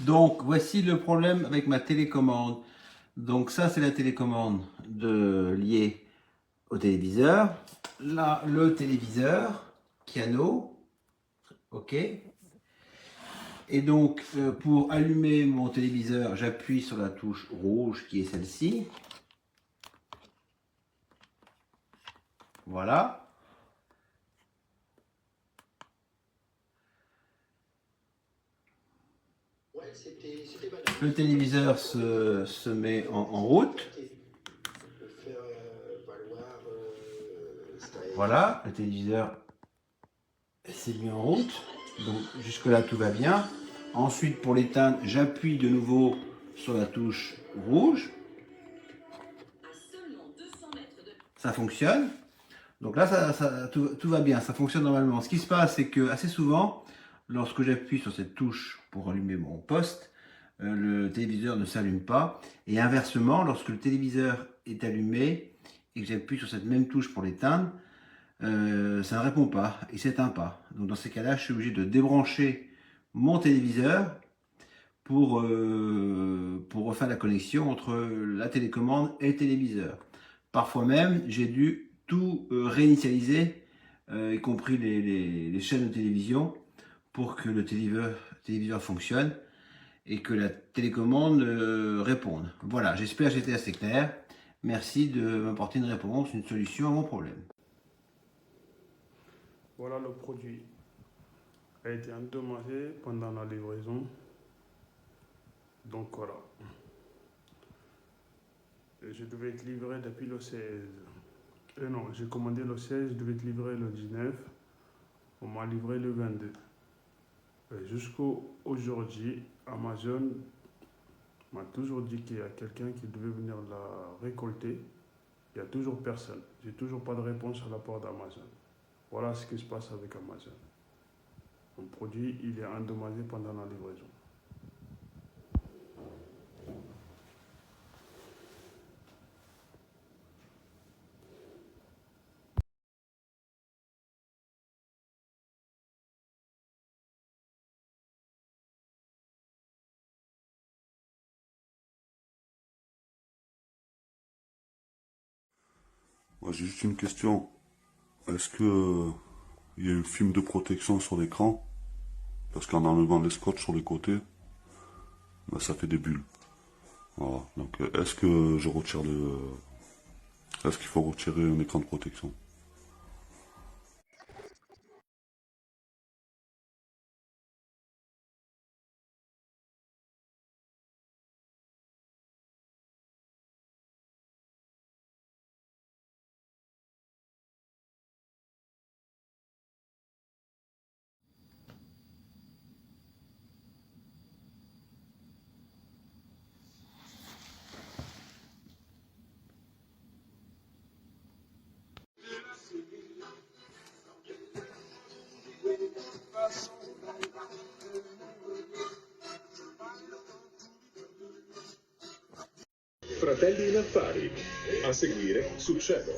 Donc, voici le problème avec ma télécommande. Donc, ça, c'est la télécommande liée au téléviseur. Là, le téléviseur, piano, ok. Et donc, pour allumer mon téléviseur, j'appuie sur la touche rouge qui est celle-ci. Voilà. Le téléviseur se met en route. Voilà, le téléviseur s'est mis en route. Donc jusque-là, tout va bien. Ensuite, pour l'éteindre, j'appuie de nouveau sur la touche rouge. Ça fonctionne. Donc là, tout va bien, ça fonctionne normalement. Ce qui se passe, c'est que assez souvent, lorsque j'appuie sur cette touche pour allumer mon poste, le téléviseur ne s'allume pas. Et inversement, lorsque le téléviseur est allumé et que j'appuie sur cette même touche pour l'éteindre, ça ne répond pas, il ne s'éteint pas. Donc dans ces cas-là, je suis obligé de débrancher mon téléviseur pour refaire la connexion entre la télécommande et le téléviseur. Parfois même, j'ai dû tout réinitialiser, y compris les chaînes de télévision, pour que le téléviseur fonctionne et que la télécommande réponde. Voilà, j'espère que j'ai été assez clair. Merci de m'apporter une réponse, une solution à mon problème. Voilà, le produit a été endommagé pendant la livraison. Donc voilà. Et je devais être livré depuis le 16. Non, j'ai commandé le 16, je devais être livré le 19. On m'a livré le 22. Jusqu'au aujourd'hui, Amazon m'a toujours dit qu'il y a quelqu'un qui devait venir la récolter. Il n'y a toujours personne. J'ai toujours pas de réponse à la part d'Amazon. Voilà ce qui se passe avec Amazon. Mon produit, il est endommagé pendant la livraison. Moi, j'ai juste une question. Est-ce que il y a un film de protection sur l'écran? Parce qu'en enlevant les scotch sur les côtés, ben, ça fait des bulles. Voilà. Donc, est-ce que je retire est-ce qu'il faut retirer un écran de protection? Fratelli in affari. A seguire, Succedo.